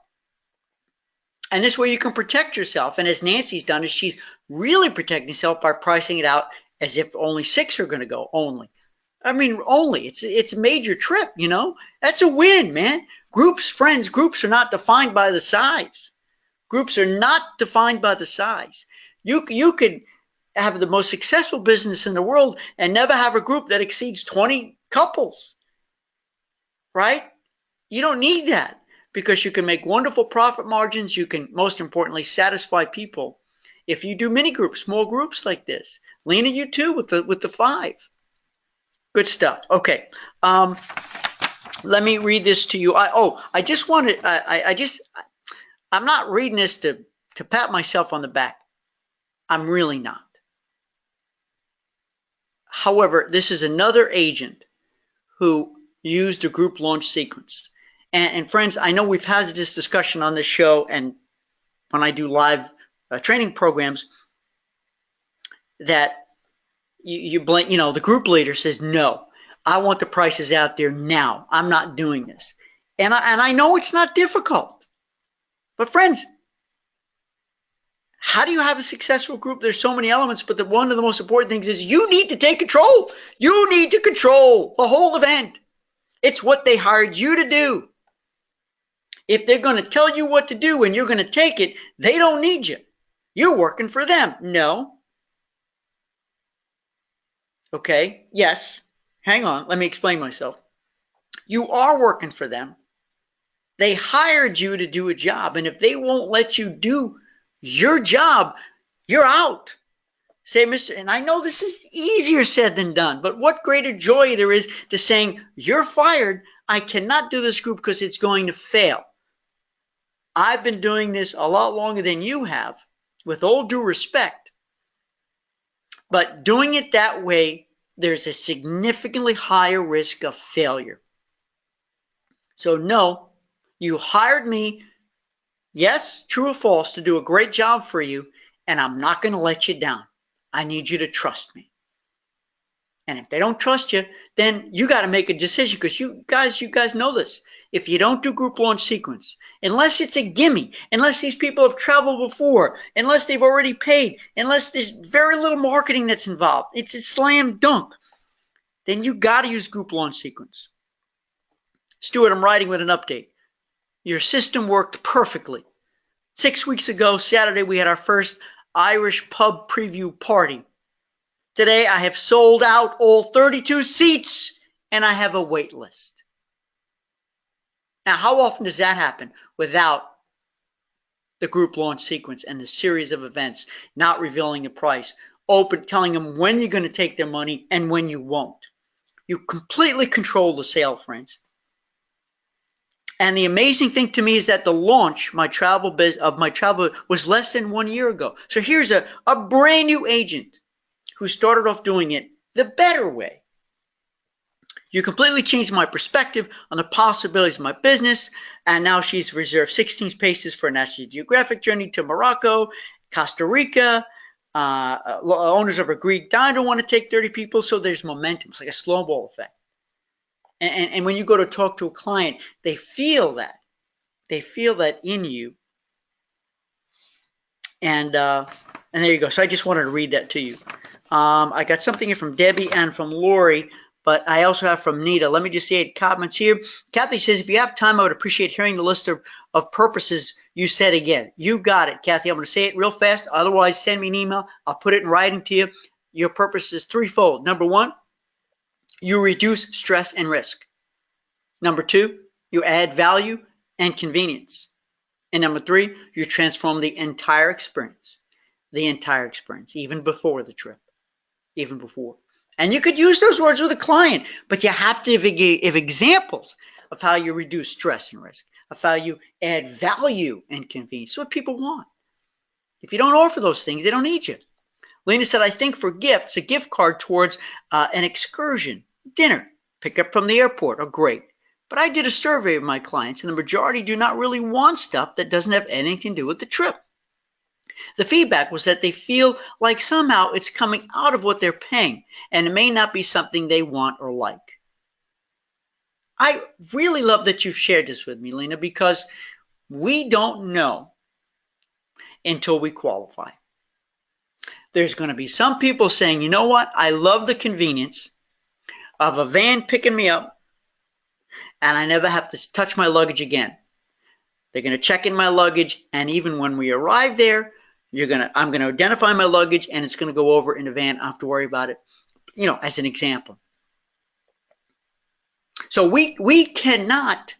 And this way you can protect yourself. And as Nancy's done, is she's really protecting herself by pricing it out as if only 6 are going to go, only. I mean, only. It's a major trip, you know. That's a win, man. Groups, friends, groups are not defined by the size. Groups are not defined by the size. You could have the most successful business in the world and never have a group that exceeds 20 couples, right? You don't need that because you can make wonderful profit margins. You can, most importantly, satisfy people. If you do mini groups, small groups like this, Lena, you too with the 5. Good stuff. Okay, let me read this to you. I just wanted. I'm not reading this to pat myself on the back. I'm really not. However, this is another agent who used a group launch sequence. And friends, I know we've had this discussion on this show, and when I do live training programs, that you blame, you know, the group leader says, no, I want the prices out there now. I'm not doing this. And I know it's not difficult. But friends, how do you have a successful group? There's so many elements, but one of the most important things is you need to take control. You need to control the whole event. It's what they hired you to do. If they're going to tell you what to do and you're going to take it, they don't need you. You're working for them. No. Okay. Yes. Hang on. Let me explain myself. You are working for them. They hired you to do a job. And if they won't let you do your job, you're out. Say, Mr. And I know this is easier said than done, but what greater joy there is to saying, you're fired. I cannot do this group because it's going to fail. I've been doing this a lot longer than you have, with all due respect. But doing it that way, there's a significantly higher risk of failure. So no, you hired me, yes, true or false, to do a great job for you, and I'm not going to let you down. I need you to trust me. And if they don't trust you, then you got to make a decision, because you guys know this. If you don't do group launch sequence, unless it's a gimme, unless these people have traveled before, unless they've already paid, unless there's very little marketing that's involved, it's a slam dunk, then you got to use group launch sequence. Stuart, I'm writing with an update. Your system worked perfectly. 6 weeks ago, Saturday, we had our first Irish pub preview party. Today, I have sold out all 32 seats, and I have a wait list. Now, how often does that happen without the group launch sequence and the series of events, not revealing the price, telling them when you're going to take their money and when you won't? You completely control the sale, friends. And the amazing thing to me is that the launch, my travel was less than 1 year ago. So here's a brand new agent who started off doing it the better way. You completely changed my perspective on the possibilities of my business. And now she's reserved 16 spaces for a National Geographic journey to Morocco, Costa Rica. Owners of a Greek diner want to take 30 people. So there's momentum. It's like a snowball effect. And when you go to talk to a client, they feel that. They feel that in you. And there you go. So I just wanted to read that to you. I got something here from Debbie and from Lori, but I also have from Nita. Let me just say comments here. Kathy says, if you have time, I would appreciate hearing the list of purposes you said again. You got it, Kathy. I'm going to say it real fast. Otherwise, send me an email. I'll put it in writing to you. Your purpose is threefold. Number one, you reduce stress and risk. Number two, you add value and convenience. And number three, you transform the entire experience. The entire experience, even before the trip. Even before. And you could use those words with a client, but you have to give examples of how you reduce stress and risk, of how you add value and convenience. It's what people want. If you don't offer those things, they don't need you. Lena said, I think for gifts, a gift card towards an excursion, dinner, pick up from the airport are great. But I did a survey of my clients, and the majority do not really want stuff that doesn't have anything to do with the trip. The feedback was that they feel like somehow it's coming out of what they're paying, and it may not be something they want or like. I really love that you've shared this with me, Lena, because we don't know until we qualify. There's going to be some people saying, you know what, I love the convenience of a van picking me up, and I never have to touch my luggage again. They're going to check in my luggage, and even when we arrive there, I'm going to identify my luggage, and it's going to go over in the van. I don't have to worry about it, as an example. So we cannot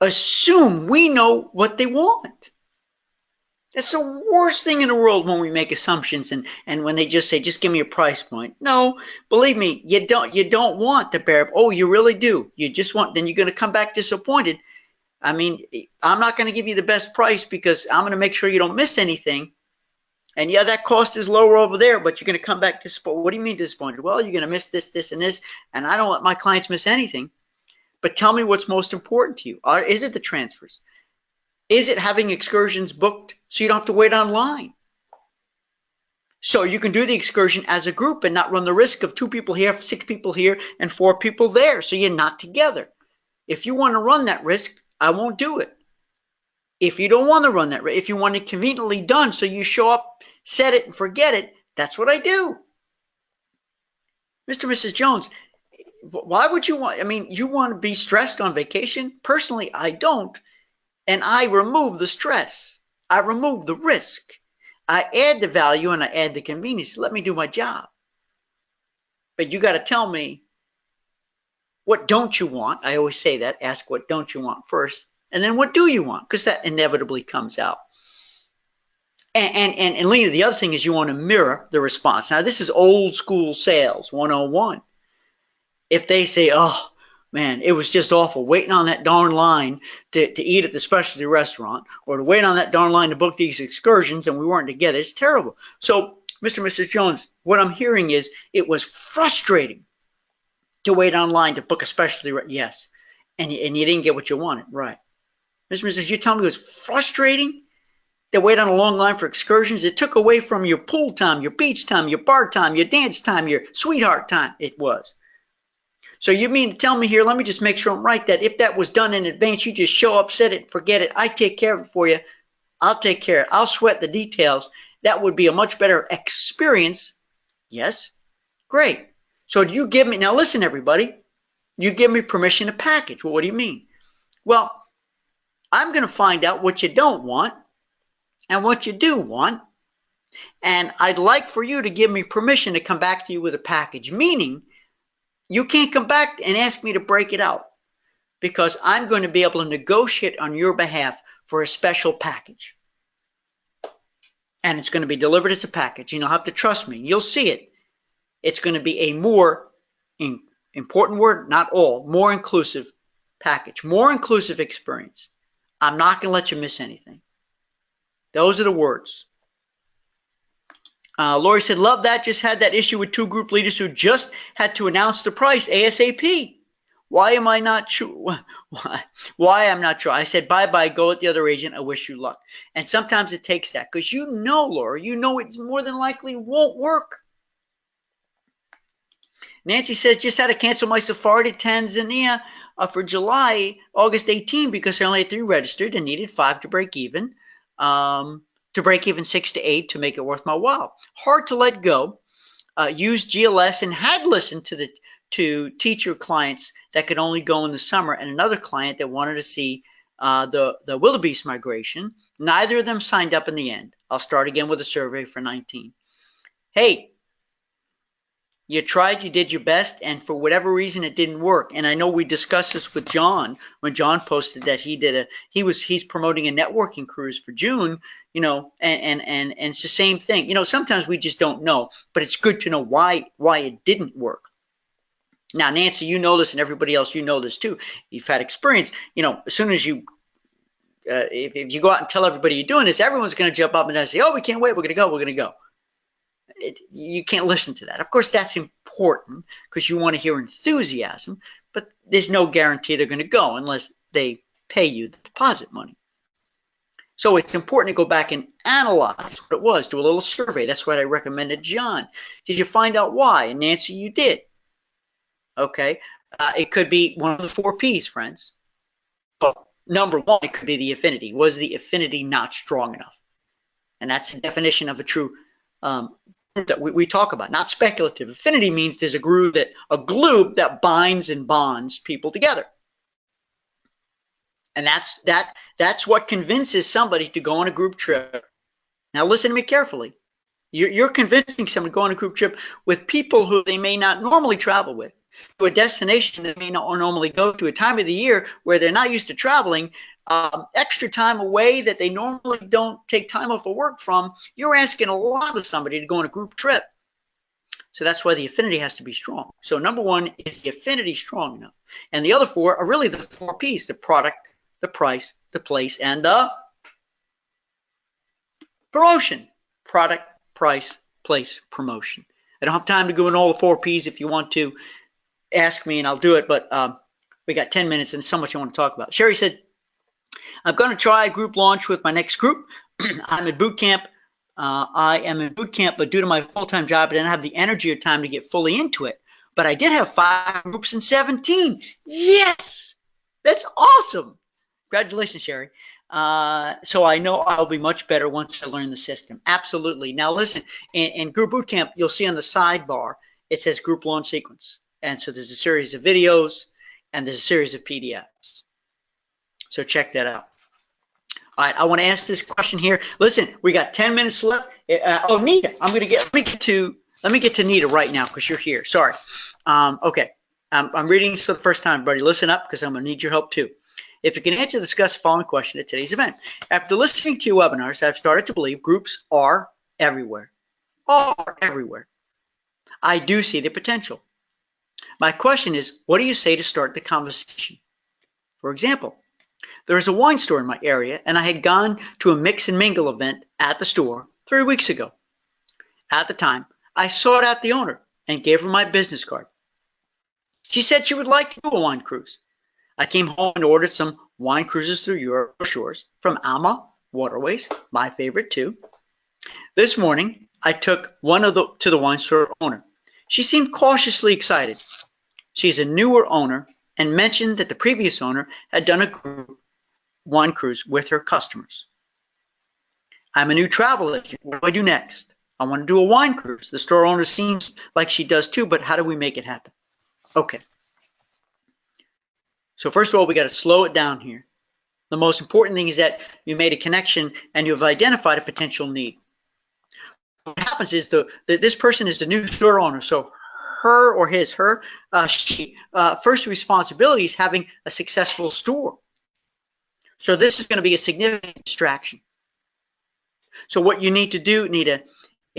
assume we know what they want. That's the worst thing in the world when we make assumptions and when they just say, just give me a price point. No, believe me, you don't want the bare. Oh, you really do. You just want, then you're going to come back disappointed. I mean, I'm not going to give you the best price because I'm going to make sure you don't miss anything. And yeah, that cost is lower over there, but you're going to come back disappointed. What do you mean disappointed? Well, you're going to miss this, this, and this. And I don't let my clients miss anything. But tell me what's most important to you. Is it the transfers? Is it having excursions booked so you don't have to wait online? So you can do the excursion as a group and not run the risk of 2 people here, 6 people here, and 4 people there. So you're not together. If you want to run that risk, I won't do it. If you don't want to run that risk, if you want it conveniently done so you show up, set it, and forget it, that's what I do. Mr. and Mrs. Jones, why would you want, you want to be stressed on vacation? Personally, I don't. And I remove the stress. I remove the risk. I add the value and I add the convenience. Let me do my job. But you got to tell me, what don't you want? I always say that. Ask what don't you want first. And then what do you want? Because that inevitably comes out. And Lena, the other thing is you want to mirror the response. Now, this is old school sales 101. If they say, oh, man, it was just awful waiting on that darn line to eat at the specialty restaurant or to wait on that darn line to book these excursions and we weren't to get it. It's terrible. So Mr. and Mrs. Jones, what I'm hearing is it was frustrating to wait online to book a specialty. Yes. And you didn't get what you wanted. Right. Mr. and Mrs., you tell me it was frustrating to wait on a long line for excursions? It took away from your pool time, your beach time, your bar time, your dance time, your sweetheart time. It was. So you mean to tell me here, let me just make sure I'm right, that if that was done in advance, you just show up, set it, forget it. I take care of it for you. I'll take care of it. I'll sweat the details. That would be a much better experience. Yes? Great. So do you give me, now listen everybody, you give me permission to package. Well, what do you mean? Well, I'm going to find out what you don't want and what you do want. And I'd like for you to give me permission to come back to you with a package, meaning you can't come back and ask me to break it out, because I'm going to be able to negotiate on your behalf for a special package. And it's going to be delivered as a package. And you'll have to trust me. You'll see it. It's going to be a more important word, not all, more inclusive package, more inclusive experience. I'm not going to let you miss anything. Those are the words. Lori said, love that. Just had that issue with 2 group leaders who just had to announce the price ASAP. Why am I not sure? Why I'm not sure? I said, bye-bye, go with the other agent. I wish you luck. And sometimes it takes that, because you know, Laura, you know it's more than likely won't work. Nancy says, just had to cancel my safari to Tanzania for July, August 18, because I only had 3 registered and needed 5 to break even. To break even 6 to 8 to make it worth my while. Hard to let go. Used GLS and had listened to teacher clients that could only go in the summer, and another client that wanted to see the wildebeest migration. Neither of them signed up in the end. I'll start again with a survey for 19. Hey, you tried, you did your best, and for whatever reason it didn't work. And I know we discussed this with John when John posted that he's promoting a networking cruise for June, you know, and it's the same thing. You know, sometimes we just don't know, but it's good to know why it didn't work. Now, Nancy, you know this, and everybody else, you know this too. You've had experience. You know, as soon as you if you go out and tell everybody you're doing this, everyone's going to jump up and say, oh, we can't wait, we're going to go. You can't listen to that. Of course, that's important because you want to hear enthusiasm, but there's no guarantee they're going to go unless they pay you the deposit money. So it's important to go back and analyze what it was, do a little survey. That's what I recommended John. Did you find out why? And Nancy, you did. Okay. It could be one of the 4 P's, friends. But number 1, it could be the affinity. Was the affinity not strong enough? And that's the definition of a true that we talk about, not speculative. Affinity means there's a glue that binds and bonds people together. And that's what convinces somebody to go on a group trip. Now listen to me carefully. You're convincing someone to go on a group trip with people who they may not normally travel with, to a destination that they may not normally go to, a time of the year where they're not used to traveling, extra time away that they normally don't take time off of work from. You're asking a lot of somebody to go on a group trip. So that's why the affinity has to be strong. So number 1 is the affinity strong enough. And the other 4 are really the 4 P's, the product, the price, the place, and the promotion. Product, price, place, promotion. I don't have time to go in all the 4 P's. If you want to ask me and I'll do it, but we got 10 minutes and so much I want to talk about. Sherry said, I'm going to try a group launch with my next group. I'm in boot camp. I am in boot camp, but due to my full-time job, I didn't have the energy or time to get fully into it. But I did have 5 groups in 17. Yes! That's awesome. Congratulations, Sherry. So I know I'll be much better once I learn the system. Absolutely. Now listen, in group boot camp, you'll see on the sidebar, it says group launch sequence. And so there's a series of videos and there's a series of PDFs. So check that out. All right, I want to ask this question here. Listen, we got 10 minutes left. Oh, Nita, let me get to Nita right now because you're here. Sorry. Okay, I'm reading this for the first time, everybody. Listen up because I'm going to need your help too. If you can answer, discuss the following question at today's event. After listening to your webinars, I've started to believe groups are everywhere. Are everywhere. I do see the potential. My question is, what do you say to start the conversation? For example, there is a wine store in my area, and I had gone to a mix and mingle event at the store 3 weeks ago. At the time, I sought out the owner and gave her my business card. She said she would like to do a wine cruise. I came home and ordered some wine cruises through Europe shores from Alma Waterways, my favorite too. This morning, I took one to the wine store owner. She seemed cautiously excited. She's a newer owner and mentioned that the previous owner had done a group wine cruise with her customers. I'm a new travel agent. What do I do next? I want to do a wine cruise. The store owner seems like she does too, but how do we make it happen? Okay. So first of all, we got to slow it down here. The most important thing is that you made a connection and you've identified a potential need. What happens is this person is the new store owner, so her or his, she, first responsibility is having a successful store. So this is going to be a significant distraction. So what you need to do, Nita,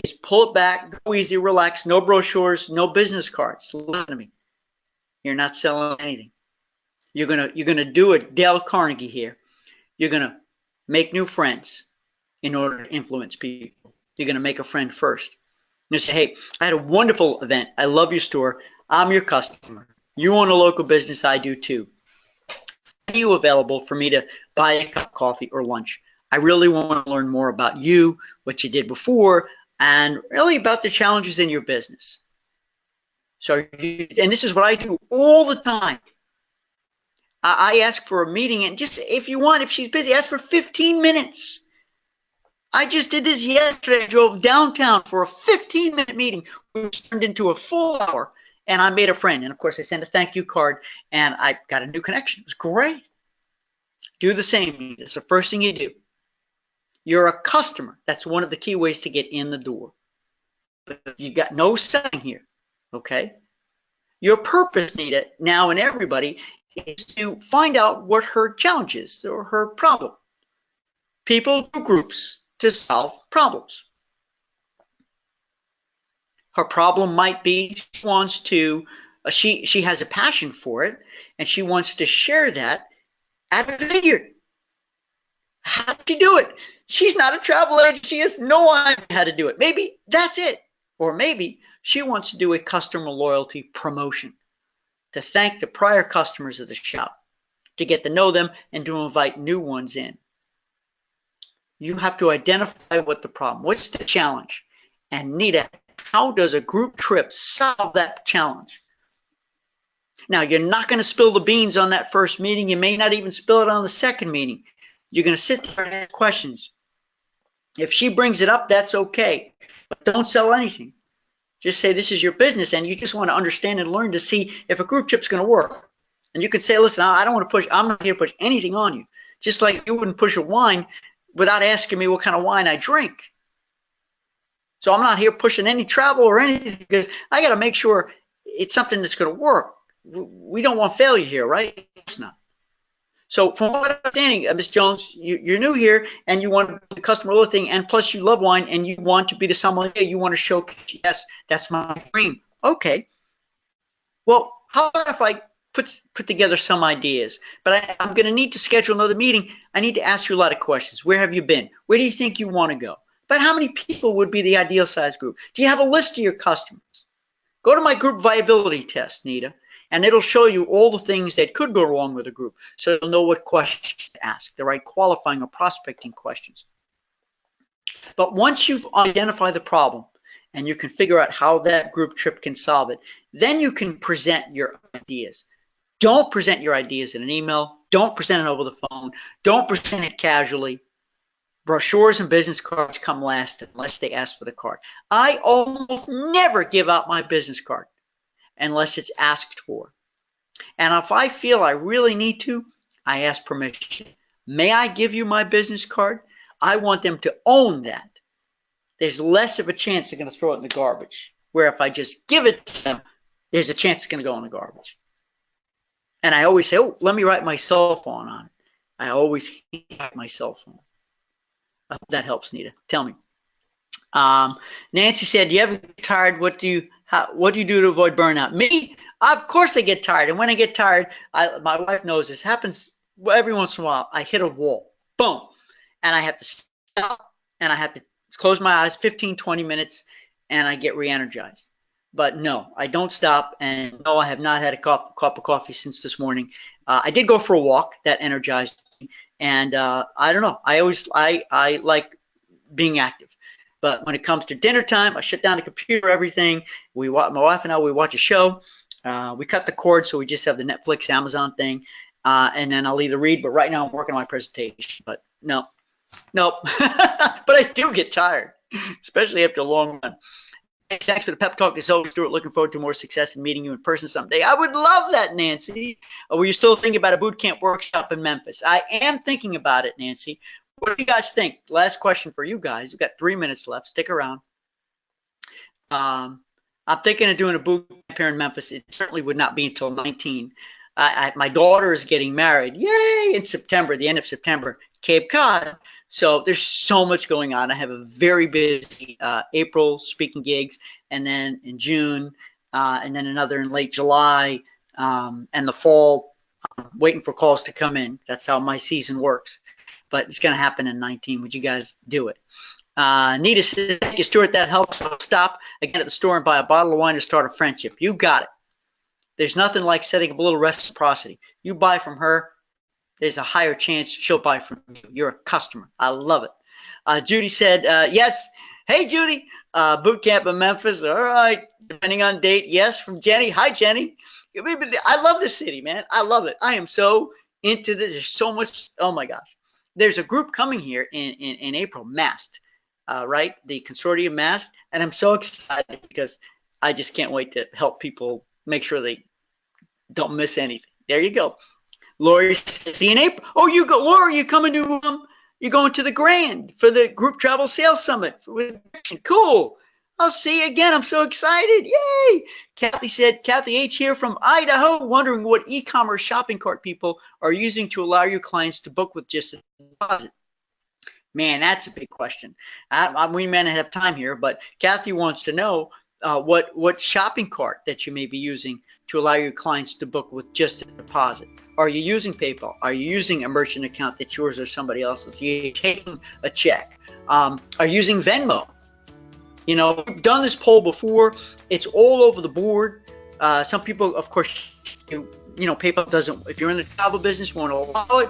is pull it back, go easy, relax, no brochures, no business cards. Listen to me. You're not selling anything. You're gonna do a Dale Carnegie here. You're gonna make new friends in order to influence people. You're gonna make a friend first. You say, hey, I had a wonderful event. I love your store. I'm your customer. You own a local business. I do too. Are you available for me to buy a cup of coffee or lunch? I really want to learn more about you, what you did before, and really about the challenges in your business. So, and this is what I do all the time. I ask for a meeting, and just if you want, if she's busy, ask for 15 minutes. I just did this yesterday. I drove downtown for a 15-minute meeting, which turned into a full hour, and I made a friend. And of course, I sent a thank you card, and I got a new connection. It was great. Do the same. It's the first thing you do. You're a customer. That's one of the key ways to get in the door. But you got no selling here, okay? Your purpose, Nita, now and everybody, is to find out what her challenge is or her problem. People do groups to solve problems. Her problem might be she wants to, she has a passion for it, and she wants to share that at a vineyard. How does she do it? She's not a travel agent. She has no idea how to do it. Maybe that's it. Or maybe she wants to do a customer loyalty promotion to thank the prior customers of the shop, to get to know them, and to invite new ones in. You have to identify what the problem, what's the challenge, and Nita, how does a group trip solve that challenge? Now, you're not going to spill the beans on that first meeting. You may not even spill it on the second meeting. You're going to sit there and ask questions. If she brings it up, that's okay, but don't sell anything. Just say this is your business, and you just want to understand and learn to see if a group trip's going to work. And you could say, listen, I don't want to push, I'm not here to push anything on you. Just like you wouldn't push a wine without asking me what kind of wine I drink. So I'm not here pushing any travel or anything, because I got to make sure it's something that's going to work. We don't want failure here, right? Of course not. So from what I'm understanding, Ms. Jones, you're new here, and you want the customer loyalty thing, and plus you love wine, and you want to be the sommelier. You want to showcase, yes, that's my dream. Okay. Well, how about if I put together some ideas? But I'm going to need to schedule another meeting. I need to ask you a lot of questions. Where have you been? Where do you think you want to go? But how many people would be the ideal size group? Do you have a list of your customers? Go to my group viability test, Nita, and it'll show you all the things that could go wrong with a group, so you'll know what questions to ask, the right qualifying or prospecting questions. But once you've identified the problem and you can figure out how that group trip can solve it, then you can present your ideas. Don't present your ideas in an email. Don't present it over the phone. Don't present it casually. Brochures and business cards come last unless they ask for the card. I almost never give out my business card unless it's asked for. And if I feel I really need to, I ask permission. May I give you my business card? I want them to own that. There's less of a chance they're going to throw it in the garbage. Where if I just give it to them, there's a chance it's going to go in the garbage. And I always say, oh, let me write my cell phone on it. I always write my cell phone. I hope that helps, Nita. Tell me. Nancy said, do you ever get tired? What do you do to avoid burnout? Me? Of course I get tired. And when I get tired, my wife knows this happens every once in a while. I hit a wall. Boom. And I have to stop, and I have to close my eyes 15, 20 minutes, and I get re-energized. But no, I don't stop, and no, I have not had a cup of coffee since this morning. I did go for a walk. That energized me, and I don't know. I like being active. But when it comes to dinner time, I shut down the computer, everything. My wife and I, we watch a show. We cut the cord, so we just have the Netflix, Amazon thing. And then I'll either read, but right now I'm working on my presentation. But no. But I do get tired, especially after a long run. Thanks for the pep talk. As always, Stuart, looking forward to more success and meeting you in person someday. I would love that, Nancy. Were you still thinking about a boot camp workshop in Memphis? I am thinking about it, Nancy. What do you guys think? Last question for you guys. We've got 3 minutes left. Stick around. I'm thinking of doing a boot camp here in Memphis. It certainly would not be until 19. My daughter is getting married. Yay! In September, the end of September, Cape Cod. So there's so much going on. I have a very busy April speaking gigs, and then in June, and then another in late July, and the fall. I'm waiting for calls to come in. That's how my season works. But it's going to happen in 19. Would you guys do it? Nita says, thank you, Stuart. That helps. I'll stop again at the store and buy a bottle of wine to start a friendship. You got it. There's nothing like setting up a little reciprocity. You buy from her, there's a higher chance she'll buy from you. You're a customer. I love it. Judy said, yes. Hey, Judy. Boot camp in Memphis. All right. Depending on date. Yes, from Jenny. Hi, Jenny. I love this city, man. I love it. I am so into this. There's so much. Oh, my gosh. There's a group coming here in April, MAST, right? The consortium MAST. And I'm so excited because I just can't wait to help people make sure they don't miss anything. There you go. Lori says, see you in April. Oh, you go, Laura, you coming to, you're going to the Grand for the Group Travel Sales Summit. Cool. I'll see you again. I'm so excited. Yay. Kathy said, Kathy H. here from Idaho, wondering what e-commerce shopping cart people are using to allow your clients to book with just a deposit. Man, that's a big question. We may not have time here, but Kathy wants to know what shopping cart that you may be using to allow your clients to book with just a deposit. Are you using PayPal? Are you using a merchant account that's yours or somebody else's? Are you taking a check? Are you using Venmo? You know, we've done this poll before. It's all over the board. Some people, of course, you know, PayPal doesn't, if you're in the travel business, won't allow it.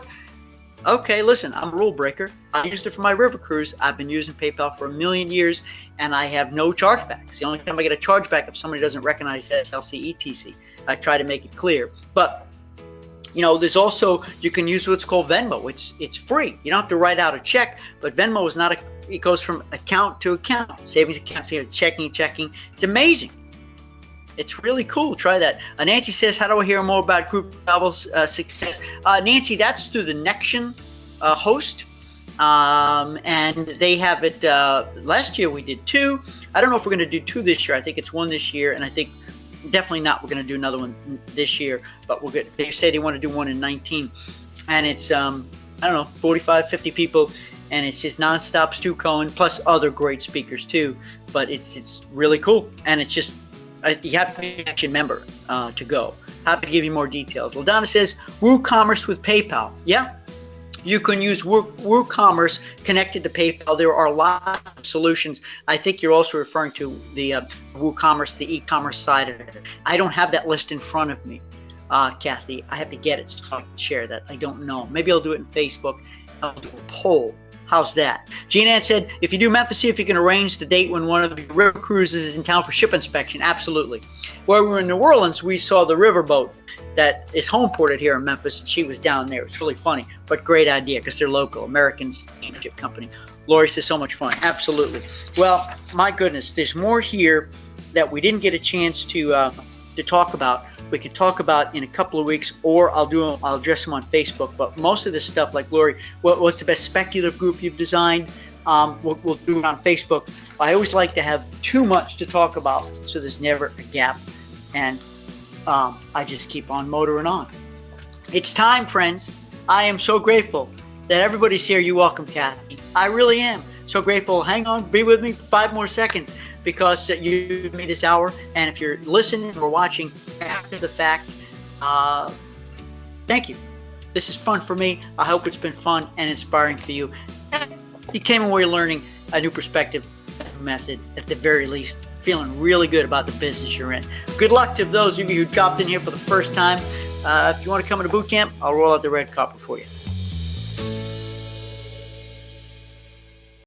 Okay, listen, I'm a rule breaker. I used it for my river cruise. I've been using PayPal for a million years, and I have no chargebacks. The only time I get a chargeback if somebody doesn't recognize SLC ETC. I try to make it clear. But, you know, there's also, you can use what's called Venmo. It's free. You don't have to write out a check, but Venmo is not it goes from account to account. Savings account, so checking. It's amazing. It's really cool. Try that. Nancy says, how do I hear more about group travel success? Nancy, that's through the Nexion host. And they have it, last year we did 2. I don't know if we're going to do 2 this year. I think it's 1 this year. And I think definitely not, we're going to do another one this year. But we'll get, they say they want to do one in 19. And it's, I don't know, 45, 50 people. And it's just nonstop Stu Cohen, plus other great speakers too. But it's really cool. And it's just, you have to be an Action member to go. Happy to give you more details. LaDonna says, WooCommerce with PayPal. Yeah, you can use WooCommerce connected to PayPal. There are a lot of solutions. I think you're also referring to the WooCommerce, the e-commerce side of it. I don't have that list in front of me, Kathy. I have to get it so I can share that. I don't know. Maybe I'll do it in Facebook. I'll do a poll. How's that? Jean Ann said, if you do Memphis, see if you can arrange the date when one of your river cruises is in town for ship inspection. Absolutely. While we were in New Orleans, we saw the riverboat that is home ported here in Memphis, and she was down there. It's really funny, but great idea because they're local, American steamship company. Lori says, so much fun. Absolutely. Well, my goodness, there's more here that we didn't get a chance to talk about. We can talk about in a couple of weeks, or I'll address them on Facebook. But most of this stuff, like Lori, what's the best speculative group you've designed? We'll do it on Facebook. I always like to have too much to talk about, so there's never a gap, and I just keep on motoring on. It's time, friends. I am so grateful that everybody's here. You're welcome, Kathy. I really am so grateful. Hang on, be with me for 5 more seconds, because you gave me this hour. And if you're listening or watching after the fact, thank you. This is fun for me. I hope it's been fun and inspiring for you. You came away learning a new perspective, a method, at the very least. feeling really good about the business you're in. Good luck to those of you who dropped in here for the first time. If you want to come into boot camp, I'll roll out the red carpet for you.